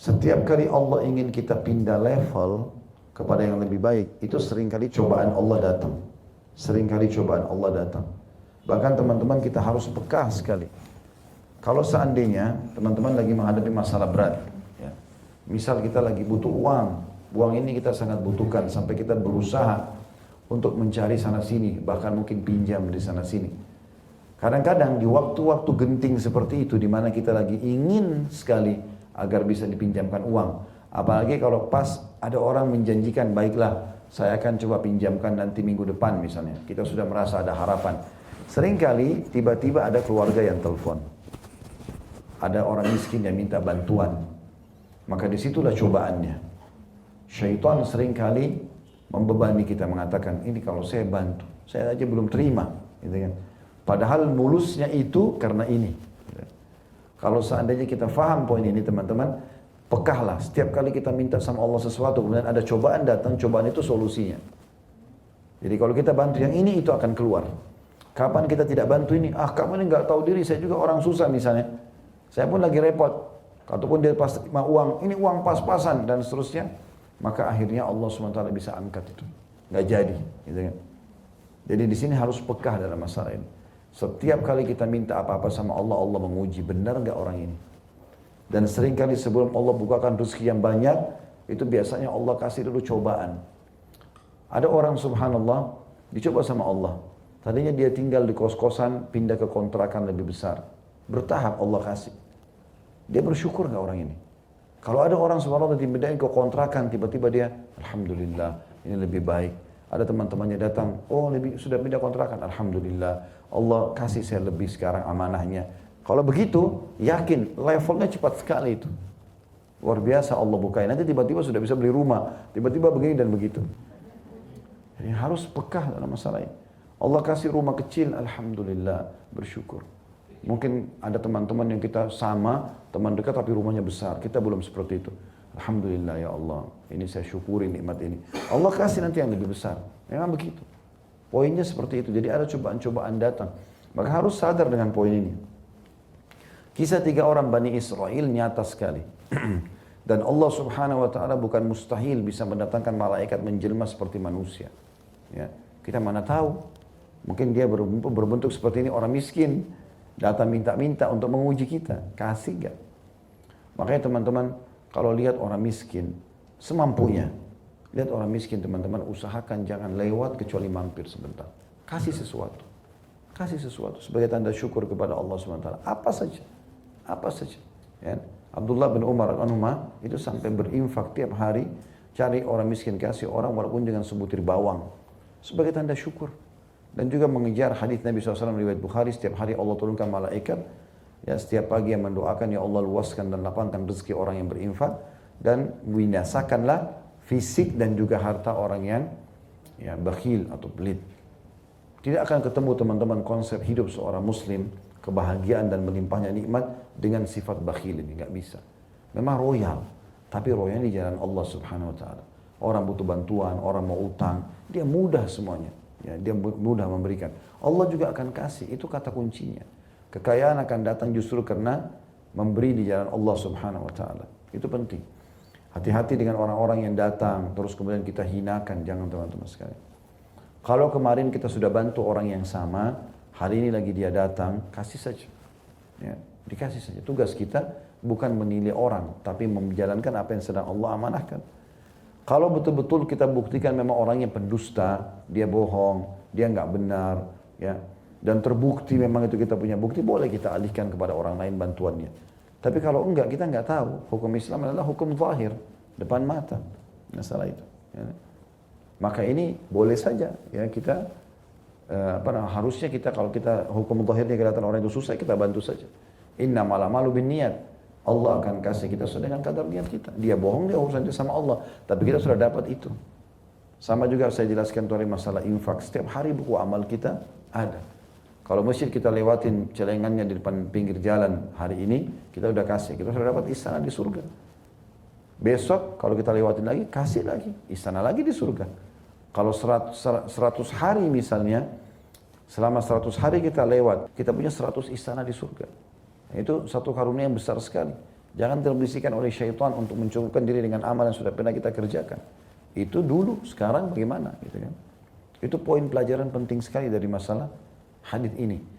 Setiap kali Allah ingin kita pindah level kepada yang lebih baik, itu seringkali cobaan Allah datang. Seringkali cobaan Allah datang. Bahkan teman-teman kita harus peka sekali. Kalau seandainya teman-teman lagi menghadapi masalah berat, ya, misal kita lagi butuh uang ini kita sangat butuhkan sampai kita berusaha untuk mencari sana sini, bahkan mungkin pinjam di sana sini. Kadang-kadang di waktu-waktu genting seperti itu, di mana kita lagi ingin sekali agar bisa dipinjamkan uang. Apalagi kalau pas ada orang menjanjikan, baiklah saya akan coba pinjamkan nanti minggu depan misalnya. Kita sudah merasa ada harapan. Seringkali tiba-tiba ada keluarga yang telepon. Ada orang miskin yang minta bantuan. Maka disitulah cobaannya. Syaitan seringkali membebani kita, mengatakan, ini kalau saya bantu, saya aja belum terima. Gitu kan. Padahal mulusnya itu karena ini. Kalau seandainya kita faham poin ini teman-teman, pekahlah. Setiap kali kita minta sama Allah sesuatu, kemudian ada cobaan datang, cobaan itu solusinya. Jadi kalau kita bantu yang ini, itu akan keluar. Kapan kita tidak bantu ini? Kamu ini nggak tahu diri, saya juga orang susah misalnya. Saya pun lagi repot. Ataupun dia pas terima uang, ini uang pas-pasan dan seterusnya. Maka akhirnya Allah SWT bisa angkat itu. Nggak jadi. Gitu kan. Jadi di sini harus pekah dalam masalah ini. Setiap kali kita minta apa-apa sama Allah, Allah menguji, benar nggak orang ini? Dan seringkali sebelum Allah bukakan rezeki yang banyak, itu biasanya Allah kasih dulu cobaan. Ada orang subhanallah, dicoba sama Allah. Tadinya dia tinggal di kos-kosan, pindah ke kontrakan lebih besar. Bertahap Allah kasih. Dia bersyukur nggak orang ini? Kalau ada orang subhanallah dipindahin ke kontrakan, tiba-tiba dia, alhamdulillah, ini lebih baik. Ada teman-temannya datang, sudah pindah kontrakan, alhamdulillah. Allah kasih saya lebih sekarang amanahnya. Kalau begitu, yakin levelnya cepat sekali itu. Luar biasa Allah bukain. Nanti tiba-tiba sudah bisa beli rumah. Tiba-tiba begini dan begitu. Jadi harus pekah dalam masalah ini. Allah kasih rumah kecil, alhamdulillah, bersyukur. Mungkin ada teman-teman yang kita sama, teman dekat tapi rumahnya besar. Kita belum seperti itu. Alhamdulillah ya Allah, ini saya syukuri nikmat ini. Allah kasih nanti yang lebih besar. Memang begitu. Poinnya seperti itu. Jadi ada cobaan-cobaan datang. Maka harus sadar dengan poin ini. Kisah 3 orang Bani Israel nyata sekali. Dan Allah subhanahu wa ta'ala bukan mustahil bisa mendatangkan malaikat menjelma seperti manusia. Ya. Kita mana tahu. Mungkin dia berbentuk seperti ini orang miskin. Datang minta-minta untuk menguji kita. Kasih gak? Makanya teman-teman, kalau lihat orang miskin, semampunya. Lihat orang miskin teman-teman, usahakan jangan lewat kecuali mampir sebentar. Kasih sesuatu. Kasih sesuatu sebagai tanda syukur kepada Allah SWT. Apa saja. Apa saja. Ya. Abdullah bin Umar al-Anhumah itu sampai berinfak tiap hari, cari orang miskin, kasih orang walaupun dengan sebutir bawang. Sebagai tanda syukur. Dan juga mengejar hadis Nabi SAW riwayat Bukhari, setiap hari Allah turunkan malaikat. Ya, setiap pagi yang mendoakan, ya Allah luaskan dan lapangkan rezeki orang yang berinfak. Dan binasakanlah fisik dan juga harta orang yang bakhil atau pelit. Tidak akan ketemu teman-teman konsep hidup seorang muslim, kebahagiaan dan melimpahnya nikmat dengan sifat bakhil ini, nggak bisa. Memang royal, tapi royal di jalan Allah subhanahu wa ta'ala. Orang butuh bantuan, orang mau utang, dia mudah semuanya. Ya, dia mudah memberikan. Allah juga akan kasih, itu kata kuncinya. Kekayaan akan datang justru karena memberi di jalan Allah subhanahu wa ta'ala. Itu penting. Hati-hati dengan orang-orang yang datang, terus kemudian kita hinakan, jangan teman-teman sekalian. Kalau kemarin kita sudah bantu orang yang sama, hari ini lagi dia datang, kasih saja. Ya, dikasih saja. Tugas kita bukan menilai orang, tapi menjalankan apa yang sedang Allah amanahkan. Kalau betul-betul kita buktikan memang orangnya pendusta, dia bohong, dia nggak benar, ya, dan terbukti memang itu kita punya bukti, boleh kita alihkan kepada orang lain bantuannya. Tapi kalau enggak, kita enggak tahu. Hukum Islam adalah hukum zahir, depan mata. Masalah itu. Ya. Maka ini boleh saja. Ya, kita harusnya kita kalau kita hukum zahirnya kelihatan orang itu susah, kita bantu saja. Innamal a'malu binniyat. Allah akan kasih kita sesuai dengan kadar niat kita. Dia bohong, dia urusan dia sama Allah. Tapi kita sudah dapat itu. Sama juga saya jelaskan tadi masalah infak. Setiap hari buku amal kita ada. Kalau masjid kita lewatin celengannya di depan pinggir jalan hari ini, kita udah kasih. Kita sudah dapat istana di surga. Besok kalau kita lewatin lagi, kasih lagi. Istana lagi di surga. Kalau 100 hari misalnya, selama 100 hari kita lewat, kita punya 100 istana di surga. Itu satu karunia yang besar sekali. Jangan terbisikan oleh syaitan untuk mencukupkan diri dengan amal yang sudah pernah kita kerjakan. Itu dulu, sekarang bagaimana gitu kan. Itu poin pelajaran penting sekali dari masalah hadis ini.